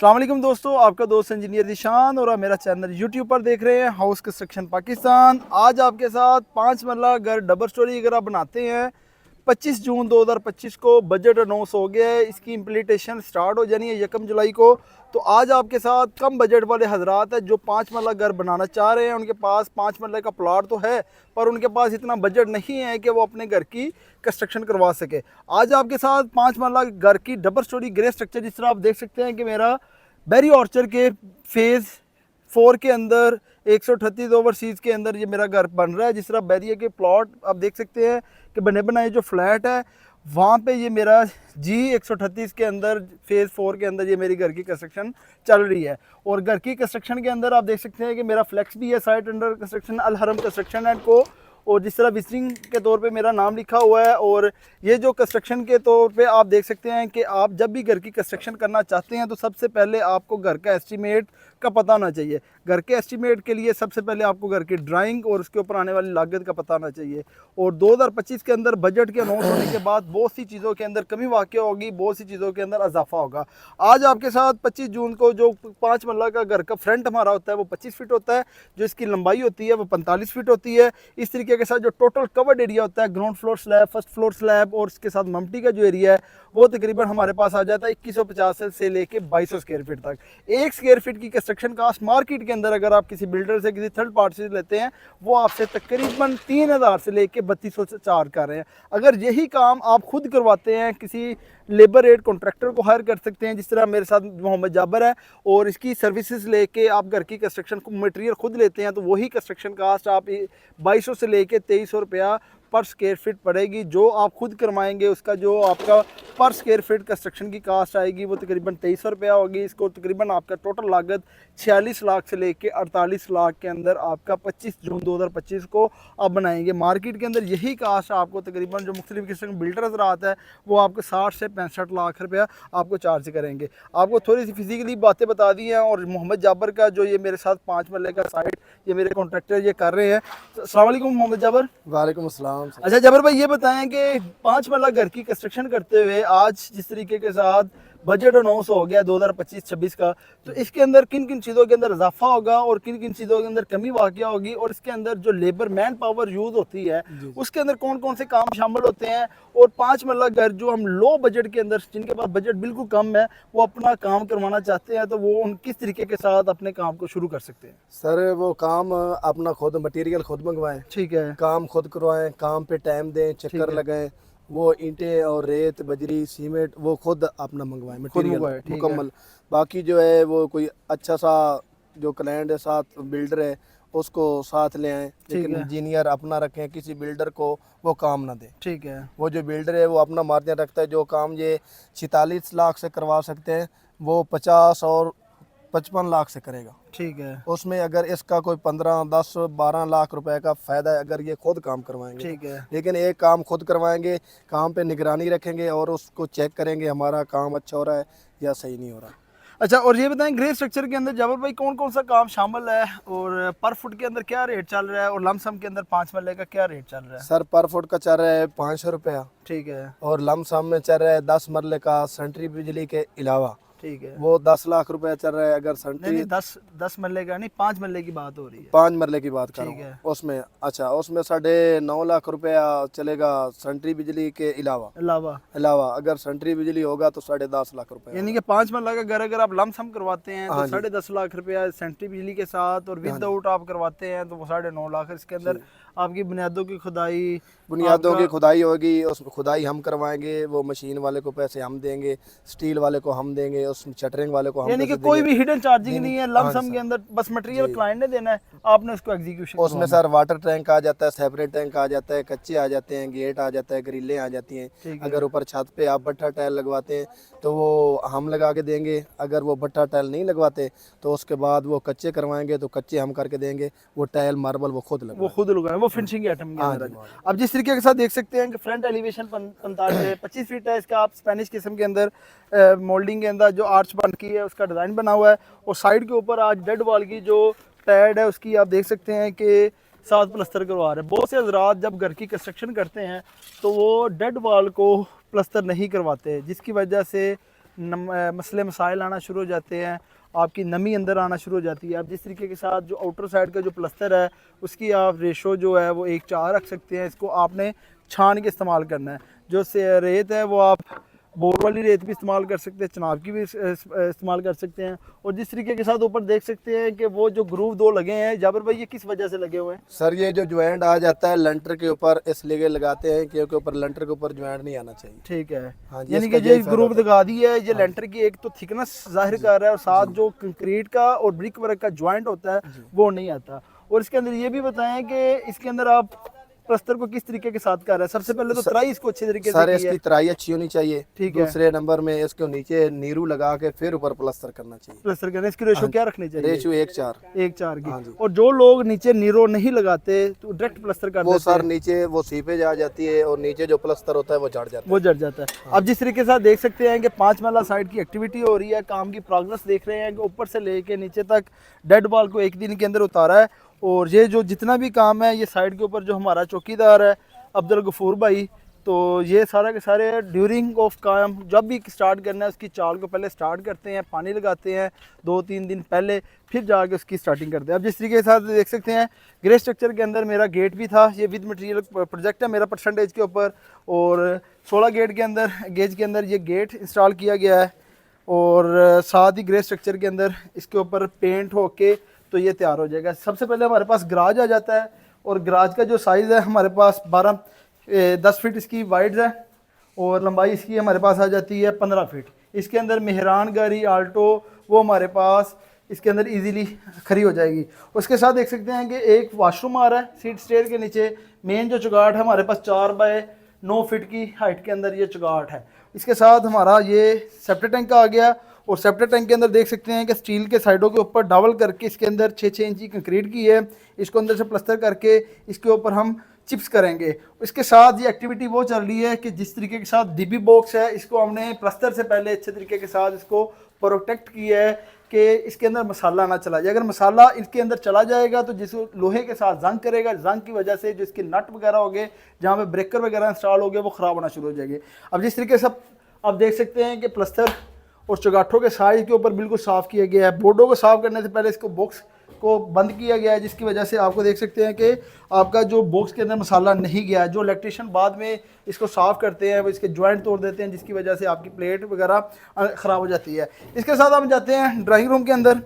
अस्सलाम वालेकुम दोस्तों, आपका दोस्त इंजीनियर ज़ीशान और आप मेरा चैनल यूट्यूब पर देख रहे हैं हाउस कंस्ट्रक्शन पाकिस्तान। आज आपके साथ 5 मरला घर डबल स्टोरी अगर आप बनाते हैं 25 जून 2025 को बजट अनाउंस हो गया है। इसकी इम्प्लीमेंटेशन स्टार्ट हो जानी है 1 जुलाई को। तो आज आपके साथ कम बजट वाले हजरात हैं जो 5 मरला घर बनाना चाह रहे हैं। उनके पास 5 मरले का प्लॉट तो है पर उनके पास इतना बजट नहीं है कि वो अपने घर की कंस्ट्रक्शन करवा सके। आज आपके साथ 5 मरला घर की डबल स्टोरी ग्रे स्ट्रक्चर, जिस तरह आप देख सकते हैं कि मेरा बेरी ऑर्चर के फेज़ 4 के अंदर 138 ओवरसीज़ के अंदर ये मेरा घर बन रहा है। जिस तरह बैरिया के प्लॉट आप देख सकते हैं कि बने बनाए जो फ्लैट है वहाँ पे ये मेरा G138 के अंदर फेज़ 4 के अंदर ये मेरी घर की कंस्ट्रक्शन चल रही है। और घर की कंस्ट्रक्शन के अंदर आप देख सकते हैं कि मेरा फ्लेक्स भी है साइट अंडर कंस्ट्रक्शन अल हरम कंस्ट्रक्शन एंड को। और जिस तरह विजिटिंग के तौर पे मेरा नाम लिखा हुआ है। और ये जो कंस्ट्रक्शन के तौर पे आप देख सकते हैं कि आप जब भी घर की कंस्ट्रक्शन करना चाहते हैं तो सबसे पहले आपको घर का एस्टीमेट का पता होना चाहिए। घर के एस्टीमेट के लिए सबसे पहले आपको घर की ड्राइंग और उसके ऊपर आने वाली लागत का पता होना चाहिए। और 2025 के अंदर बजट के अनाउंस होने के बाद बहुत सी चीज़ों के अंदर कमी वाक़ होगी, बहुत सी चीज़ों के अंदर इजाफा होगा। आज आपके साथ 25 जून को जो 5 मरला का घर का फ्रंट हमारा होता है वो 25 फीट होता है, जो इसकी लंबाई होती है वो 45 फीट होती है। इस तरीके के साथ जो टोटल कवर्ड एरिया होता है ground floor slab, first floor slab और इसके साथ मम्टी का जो एरिया है वो तकरीबन हमारे पास आ जाता है 2150 से लेके 2200 स्क्वायर फीट तक। 1 स्क्वायर फीट की कंस्ट्रक्शन कास्ट मार्केट के अंदर अगर आप किसी बिल्डर से किसी थर्ड पार्टी से लेते हैं वो आपसे तकरीबन 3000 से लेके 3200 चार्ज कर रहे हैं। अगर यही काम आप खुद करवाते हैं किसी लेबर रेट कॉन्ट्रैक्टर को हायर कर सकते हैं, जिस तरह मेरे साथ मोहम्मद जाबर है, और इसकी सर्विसेज लेके आप घर की कंस्ट्रक्शन को मटेरियल खुद लेते हैं तो वही कंस्ट्रक्शन कास्ट आप 2200 से लेके 2300 रुपया पर स्क्वायर फीट पड़ेगी। जो आप खुद करवाएंगे उसका जो आपका पर स्क्वायर फीट कंस्ट्रक्शन की कास्ट आएगी वो तकरीबन 2300 रुपया होगी। इसको तकरीबन आपका टोटल लागत 46 लाख से लेके 48 लाख के अंदर आपका 25 जून 2025 को आप बनाएंगे। मार्केट के अंदर यही कास्ट आपको तकरीबन जो मुख्तलिफ किस्म के बिल्डर हज़रात है वो आपको 60 से 65 लाख रुपया आपको चार्ज करेंगे। आपको थोड़ी सी फिजिकली बातें बता दी हैं। और मोहम्मद जाबर का जो ये मेरे साथ 5 मरले का साइट ये मेरे कॉन्ट्रैक्टर ये कर रहे हैं। अस्सलाम वालेकुम मोहम्मद जाबर। वालेकुम अस्सलाम। अच्छा जाबर भाई, ये बताएं कि 5 मरला घर की कंस्ट्रक्शन करते हुए आज जिस तरीके के साथ बजट अनाउंस हो गया 2025-26 का, तो इसके अंदर किन किन चीज़ों के अंदर इजाफा होगा और किन किन चीज़ों के अंदर कमी वाक़या होगी, और इसके अंदर जो लेबर मैन पावर यूज़ होती है उसके अंदर कौन कौन से काम शामिल होते हैं। और 5 मरला घर जो हम लो बजट के अंदर जिनके पास बजट बिल्कुल कम है वो अपना काम करवाना चाहते हैं तो वो उन किस तरीके के साथ अपने काम को शुरू कर सकते हैं। सर वो काम अपना खुद मटेरियल खुद मंगवाएं, ठीक है, काम खुद करवाएं, काम पे टाइम दें, चक्कर लगाएं, वो ईंटें और रेत बजरी सीमेंट वो खुद अपना मंगवाएं मटेरियल मुकम्मल। बाकी जो है वो कोई अच्छा सा जो क्लाइंट है साथ बिल्डर है उसको साथ ले आएं, लेकिन इंजीनियर अपना रखें, किसी बिल्डर को वो काम ना दें। ठीक है, वो जो बिल्डर है वो अपना मार्जिन रखता है। जो काम ये 46 लाख से करवा सकते हैं वो 50 और 55 लाख से करेगा। ठीक है, उसमें अगर इसका कोई 15, 10, 12 लाख रुपए का फ़ायदा है अगर ये खुद काम करवाएंगे। ठीक है, लेकिन एक काम खुद करवाएंगे, काम पे निगरानी रखेंगे और उसको चेक करेंगे हमारा काम अच्छा हो रहा है या सही नहीं हो रहा। अच्छा, और ये बताएं ग्रे स्ट्रक्चर के अंदर जाबर भाई कौन कौन सा काम शामिल है और पर फुट के अंदर क्या रेट चल रहा है और लमसम के अंदर 5 मरले का क्या रेट चल रहा है। सर पर फुट का चल रहा है 500 रुपया। ठीक है, और लमसम में चल रहा है 10 मरले का सेंट्री बिजली के अलावा ठीक है, वो 10 लाख रुपया चल रहा है। अगर सेंट्री नहीं 10 मरले का नहीं 5 मरले की बात हो रही है। 5 मरले की बात कर ठीक रहा है, हूँ उसमें। अच्छा, उसमें 9.5 लाख रुपया चलेगा सेंट्री बिजली के अलावा अगर सेंट्री बिजली होगा तो 10.5 लाख रुपया। यानी कि 5 मरला का घर अगर आप लमसम करवाते हैं तो 10.5 लाख रुपया सेंट्री बिजली के साथ, और विदाउट आप करवाते हैं तो वो 9.5 लाख। इसके अंदर आपकी बुनियादों की खुदाई होगी, उसमें खुदाई हम करवाएंगे, वो मशीन वाले को पैसे हम देंगे, स्टील वाले को हम देंगे, उसमें शटरिंग वाले को हम यानी कि कोई भी हिडन चार्जिंग नहीं है। लमसम के अंदर बस मटेरियल क्लाइंट ने देना है, आपने उसको एग्जीक्यूशन। उसमें सर वाटर टैंक आ जाता है, सेपरेट टैंक आ जाता है, कच्चे आ जाते हैं, गेट आ जाता है, ग्रिलें आ जाती हैं। अगर ऊपर छत पे आप भट्ठा टाइल लगवाते हैं तो वो हम लगा के देंगे। अगर वो भट्ठा टाइल नहीं लगवाते तो उसके बाद वो कच्चे करवाएंगे तो कच्चे हम करके देंगे। वो टाइल मार्बल वो खुद लगाए, वो फिनिशिंग आइटम के अंदर। अब जिस तरीके के साथ देख सकते हैं कि फ्रंट एलिवेशन 25 फीट है इसका। आप स्पेनिश किस्म के अंदर मोल्डिंग के अंदर जो आर्च बन की है उसका डिज़ाइन बना हुआ है। और साइड के ऊपर आज डेड वॉल की जो पैड है उसकी आप देख सकते हैं कि साथ प्लस्तर करवा रहे हैं। बहुत से हजरात जब घर की कंस्ट्रक्शन करते हैं तो वो डेड वॉल को प्लस्तर नहीं करवाते, जिसकी वजह से मसले मसाइल आना शुरू हो जाते हैं, आपकी नमी अंदर आना शुरू हो जाती है। आप जिस तरीके के साथ जो आउटर साइड का जो प्लस्तर है उसकी आप रेशो जो है वो 1:4 रख सकते हैं। इसको आपने छान के इस्तेमाल करना है। जो से रेत है वो आप बोर वाली रेत भी इस्तेमाल कर सकते हैं, चनाब की भी इस्तेमाल कर सकते हैं। और जिस तरीके के साथ ऊपर देख सकते हैं कि वो जो ग्रूव 2 लगे हैं, जाबिर भाई ये किस वजह से लगे हुए हैं? सर ये जो ज्वाइंट आ जाता है लंटर के ऊपर इसलिए लगाते हैं क्योंकि ऊपर लंटर के ऊपर ज्वाइंट नहीं आना चाहिए। ठीक है, हाँ जी, यानी इसका कि यही ये फायदा ग्रूव होता है। लगा दी है, ये लेंटर की एक तो थिकनेस जाहिर कर रहा है और साथ जो कंक्रीट का और ब्रिक वर्क का ज्वाइंट होता है वो नहीं आता। और इसके अंदर ये भी बताएं कि इसके अंदर आप प्लस्तर को किस तरीके के साथ कर रहे हैं? सबसे पहले तो तराई इसको अच्छे तरीके सर से की है। इसकी तराई अच्छी होनी चाहिए। ठीक है। दूसरे नंबर में इसको नीचे नीरू लगा के फिर ऊपर प्लास्टर करना चाहिए। प्लस्तर करने इसकी रेशो क्या रखनी चाहिए? रेशो 1:4। 1:4 की। हाँ जी। और जो लोग नीचे नीरो नहीं लगाते तो डायरेक्ट प्लस्तर कर वो देते सर हैं, नीचे वो सीपेज आ जाती है और नीचे जो प्लास्टर होता है वो जड़ जाता है। वो जड़ जाता है। अब जिस तरीके से आप देख सकते हैं कि 5 महला साइड की एक्टिविटी हो रही है, काम की प्रोग्रेस देख रहे हैं कि ऊपर से लेके नीचे तक डेड बॉल को एक दिन के अंदर उतारा है। और ये जो जितना भी काम है ये साइड के ऊपर जो हमारा चौकीदार है अब्दुल गफूर भाई, तो ये सारा के सारे ड्यूरिंग ऑफ काम जब भी स्टार्ट करना है उसकी चाल को पहले स्टार्ट करते हैं, पानी लगाते हैं 2-3 दिन पहले, फिर जाके उसकी स्टार्टिंग करते हैं। अब जिस तरीके के साथ देख सकते हैं ग्रे स्ट्रक्चर के अंदर मेरा गेट भी था, ये विद मटेरियल प्रोजेक्ट है मेरा परसेंटेज के ऊपर। और 16 गेट के अंदर गेज के अंदर ये गेट इंस्टॉल किया गया है और साथ ही ग्रे स्ट्रक्चर के अंदर इसके ऊपर पेंट होके तो ये तैयार हो जाएगा। सबसे पहले हमारे पास गराज आ जाता है और गराज का जो साइज़ है हमारे पास 10 फीट इसकी वाइड है और लंबाई इसकी हमारे पास आ जाती है 15 फीट। इसके अंदर मेहरान गाड़ी आल्टो वो हमारे पास इसके अंदर इजीली खड़ी हो जाएगी। उसके साथ देख सकते हैं कि एक वॉशरूम आ रहा है सीट स्टेयर के नीचे। मेन जो चुगाट है हमारे पास 4x9 फीट की हाइट के अंदर ये चुगाट है। इसके साथ हमारा ये सेप्टर टैंक आ गया और सेप्टर टैंक के अंदर देख सकते हैं कि स्टील के साइडों के ऊपर डबल करके इसके अंदर 6-6 इंच की कंक्रीट की है। इसको अंदर से प्लस्तर करके इसके ऊपर हम चिप्स करेंगे। इसके साथ ये एक्टिविटी वो चल रही है कि जिस तरीके के साथ डीबी बॉक्स है इसको हमने प्लस्तर से पहले अच्छे तरीके के साथ इसको प्रोटेक्ट किया है कि इसके अंदर मसाला ना चला जाए। अगर मसाला इसके अंदर चला जाएगा तो जिस लोहे के साथ जंग करेगा, जंग की वजह से जो इसके नट वगैरह हो गए जहाँ पे ब्रेकर वगैरह इंस्टॉल हो गए वो ख़राब होना शुरू हो जाएंगे। अब जिस तरीके से आप देख सकते हैं कि प्लस्तर और चगाठों के साइज के ऊपर बिल्कुल साफ़ किया गया है। बोर्डों को साफ़ करने से पहले इसको बॉक्स को बंद किया गया है, जिसकी वजह से आपको देख सकते हैं कि आपका जो बॉक्स के अंदर मसाला नहीं गया है। जो इलेक्ट्रिशियन बाद में इसको साफ़ करते हैं वो इसके जॉइंट तोड़ देते हैं, जिसकी वजह से आपकी प्लेट वगैरह ख़राब हो जाती है। इसके साथ हम जाते हैं ड्राइंग रूम के अंदर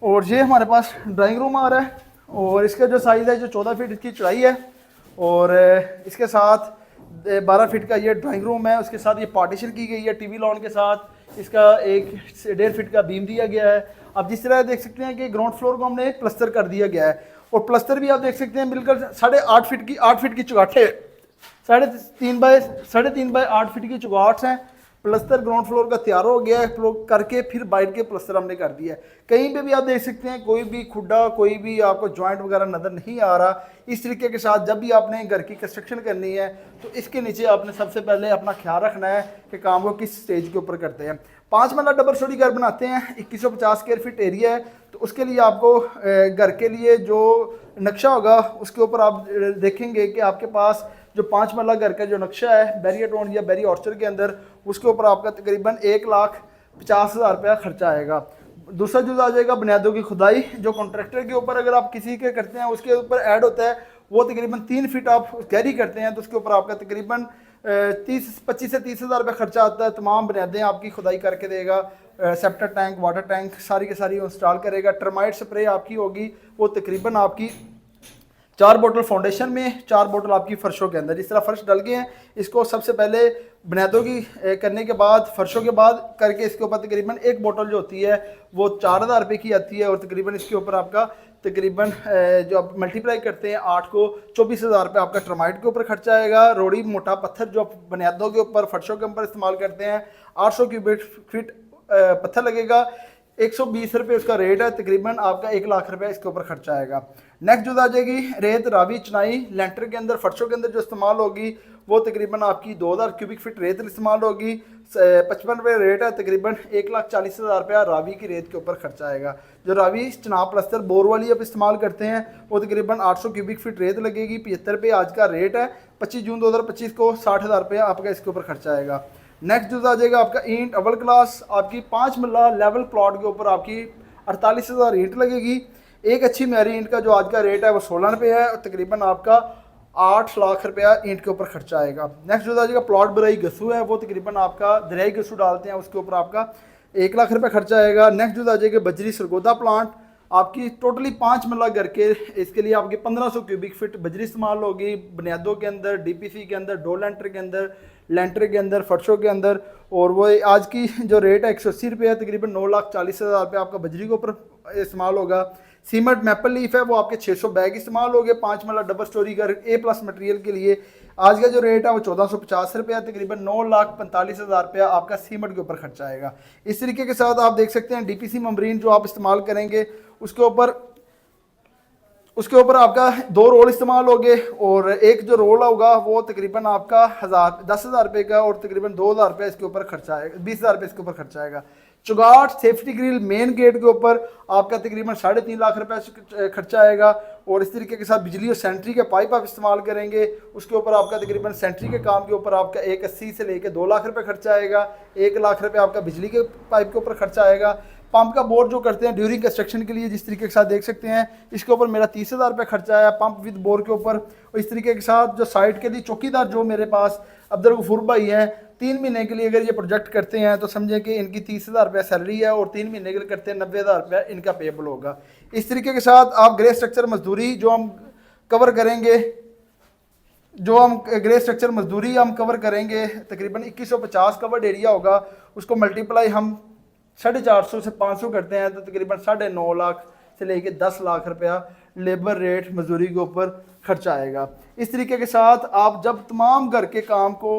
और ये हमारे पास ड्राइंग रूम आ रहा है और इसका जो साइज़ है जो 14 फीट इसकी चौड़ाई है और इसके साथ 12 फीट का ये ड्राइंग रूम है। उसके साथ ये पार्टीशन की गई है टीवी लॉन के साथ। इसका 1.5 फीट का बीम दिया गया है। अब जिस तरह देख सकते हैं कि ग्राउंड फ्लोर को हमने प्लस्तर कर दिया गया है और प्लस्तर भी आप देख सकते हैं बिल्कुल 8.5 फीट की चुगाठे 3.5 बाय 8 फीट की चुगाट्स हैं। प्लस्तर ग्राउंड फ्लोर का तैयार हो गया है करके फिर बाइट के प्लस्तर हमने कर दिया है। कहीं पे भी आप देख सकते हैं कोई भी खुड्डा कोई भी आपको जॉइंट वगैरह नज़र नहीं आ रहा। इस तरीके के साथ जब भी आपने घर की कंस्ट्रक्शन करनी है तो इसके नीचे आपने सबसे पहले अपना ख्याल रखना है कि काम को किस स्टेज के ऊपर करते हैं। 5 महला डबल स्टोरी घर बनाते हैं, 2150 स्क्वायर फीट एरिया है, तो उसके लिए आपको घर के लिए जो नक्शा होगा उसके ऊपर आप देखेंगे कि आपके पास जो 5 महला घर का जो नक्शा है बैरियर टाउन या बैरी ऑर्चर के अंदर, उसके ऊपर आपका तकरीबन 1,50,000 रुपया खर्चा आएगा। दूसरा जुज़ आ जाएगा बुनियादों की खुदाई, जो कॉन्ट्रैक्टर के ऊपर अगर आप किसी के करते हैं उसके ऊपर ऐड होता है, वो तकरीबन 3 फीट आप गहरी करते हैं तो उसके ऊपर आपका तकरीबन 25 से 30,000 रुपये खर्चा आता है। तमाम बुनियादें आपकी खुदाई करके देगा, सेप्टर टैंक वाटर टैंक सारी के सारी इंस्टॉल करेगा। टर्माइट स्प्रे आपकी होगी वो तकरीबन आपकी 4 बोतल फाउंडेशन में, 4 बोतल आपकी फर्शों के अंदर। जिस तरह फर्श डल गए हैं इसको सबसे पहले बुनियादों की करने के बाद फर्शों के बाद करके इसके ऊपर तकरीबन 1 बोतल जो होती है वो 4,000 रुपये की आती है और तकरीबन इसके ऊपर आपका तकरीबन जो आप मल्टीप्लाई करते हैं 8 को 24,000 रुपये आपका टर्माइट के ऊपर खर्चा आएगा। रोड़ी मोटा पत्थर जो आप बुनियादों के ऊपर फर्शों के ऊपर इस्तेमाल करते हैं 800 क्यूबिक फीट पत्थर लगेगा, 120 रुपये उसका रेट है, तकरीबन आपका 1 लाख रुपये इसके ऊपर खर्चा आएगा। नेक्स्ट जो आ जाएगी रेत रावी चनाई लेंटर के अंदर फर्शों के अंदर जो इस्तेमाल होगी वो तकरीबन आपकी 2000 क्यूबिक फीट रेत इस्तेमाल होगी, 55 रुपये रेट है, तकरीबन 1,40,000 रुपया रावी की रेत के ऊपर खर्चा आएगा। जो रावी चनाब प्लस्तर बोर वाली आप इस्तेमाल करते हैं वो तकरीबन 800 क्यूबिक फीट रेत लगेगी, 75 रुपये आज का रेट है। 25 जून 2025 को 60,000 रुपया आपका इसके ऊपर खर्चा आएगा। नेक्स्ट जो आ जाएगा आपका ईंट अव्वल क्लास, आपकी 5 मरला लेवल प्लॉट के ऊपर आपकी 48,000 ईंट लगेगी। एक अच्छी मैरी ईंट का जो आज का रेट है वो 16 रुपये है और तकरीबन आपका 8 लाख रुपया ईंट के ऊपर खर्चा आएगा। नेक्स्ट जो आ जाएगा प्लॉट बराई गसू है, वो तकरीबन आपका दरियाई गसू डालते हैं उसके ऊपर आपका 1 लाख रुपया खर्चा आएगा। नेक्स्ट जो आ जाएगा बजरी सरगोदा प्लांट, आपकी टोटली 5 मरला घर के, इसके लिए आपकी 1500 क्यूबिक फीट बजरी इस्तेमाल होगी, बुनियादों के अंदर, डीपीसी के अंदर, डो लेंटर के अंदर, लेंटर के अंदर, फर्शों के अंदर। और वो आज की जो रेट है 180 रुपये है, तकरीबन 9,40,000 रुपये आपका बजरी के ऊपर इस्तेमाल होगा। सीमेंट मैपल लीफ है वो आपके 600 बैग इस्तेमाल हो गए 5 मरला डबल स्टोरी घर A+ मटेरियल के लिए। आज का जो रेट है वो 1450 रुपया, तकरीबन 9,45,000 रुपया आपका सीमेंट के ऊपर खर्चा आएगा। इस तरीके के साथ आप देख सकते हैं डीपीसी मम्ब्रीन जो आप इस्तेमाल करेंगे उसके ऊपर आपका 2 रोल इस्तेमाल होंगे और एक जो रोल होगा वो तकरीबन आपका 10,000 रुपये का और तकरीबन 2,000 रुपये इसके ऊपर खर्चा आएगा, 20,000 रुपये इसके ऊपर खर्चा आएगा। चुगाट सेफ्टी ग्रिल मेन गेट के ऊपर आपका तकरीबन 3.5 लाख रुपये खर्चा आएगा। और इस तरीके के साथ बिजली और सेंट्री के पाइप आप इस्तेमाल करेंगे उसके ऊपर आपका तकरीबन सेंट्री के काम के ऊपर आपका 180 से लेकर 2 लाख रुपये खर्चा आएगा। 1 लाख रुपये आपका बिजली के पाइप के ऊपर खर्चा आएगा। पंप का बोर जो करते हैं ड्यूरिंग कंस्ट्रक्शन के लिए, जिस तरीके के साथ देख सकते हैं, इसके ऊपर मेरा 30,000 रुपये खर्चा आया पंप विद बोर के ऊपर। और इस तरीके के साथ जो साइट के लिए चौकीदार जो मेरे पास अब्दुल गफूर भाई हैं, 3 महीने के लिए अगर ये प्रोजेक्ट करते हैं तो समझें कि इनकी 30,000 रुपये सैलरी है और 3 महीने के लिए करते हैं 90,000 रुपया इनका पेबल होगा। इस तरीके के साथ आप ग्रे स्ट्रक्चर मजदूरी जो हम कवर करेंगे, ग्रे स्ट्रक्चर मजदूरी हम कवर करेंगे तकरीबन 2150 कवर्ड एरिया होगा, उसको मल्टीप्लाई हम 450 से 500 करते हैं तो तकरीबन 9.5 लाख से लेके 10 लाख रुपया लेबर रेट मजदूरी के ऊपर खर्चा आएगा। इस तरीके के साथ आप जब तमाम घर के काम को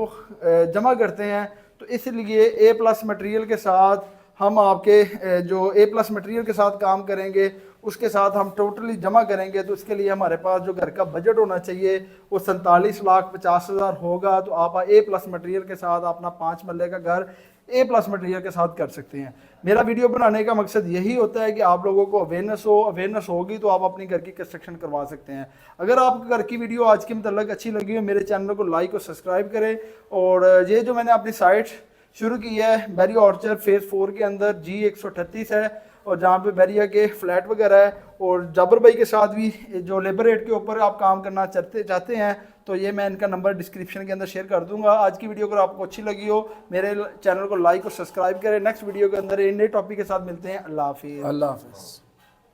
जमा करते हैं तो इसलिए A+ मटेरियल के साथ हम आपके जो A+ मटेरियल के साथ काम करेंगे उसके साथ हम टोटली जमा करेंगे तो उसके लिए हमारे पास जो घर का बजट होना चाहिए वो 47,50,000 होगा। तो आप A+ मटेरियल के साथ अपना 5 मरले का घर A+ मटेरियल के साथ कर सकते हैं। मेरा वीडियो बनाने का मकसद यही होता है कि आप लोगों को अवेयरनेस होगी तो आप अपनी घर की कंस्ट्रक्शन करवा सकते हैं। अगर आपको घर की वीडियो आज के मतलब अच्छी लगी हो, मेरे चैनल को लाइक और सब्सक्राइब करें। और ये जो मैंने अपनी साइट शुरू की है बैरिया ऑर्चर्ड फेज़ 4 के अंदर G138 है और जहाँ पे बैरिया के फ्लैट वगैरह है और जाबर भाई के साथ भी जो लेबर रेट के ऊपर आप काम करना चाहते हैं तो ये मैं इनका नंबर डिस्क्रिप्शन के अंदर शेयर कर दूंगा। आज की वीडियो अगर आपको अच्छी लगी हो मेरे चैनल को लाइक और सब्सक्राइब करें। नेक्स्ट वीडियो के अंदर एक नए टॉपिक के साथ मिलते हैं। अल्लाह हाफिज़।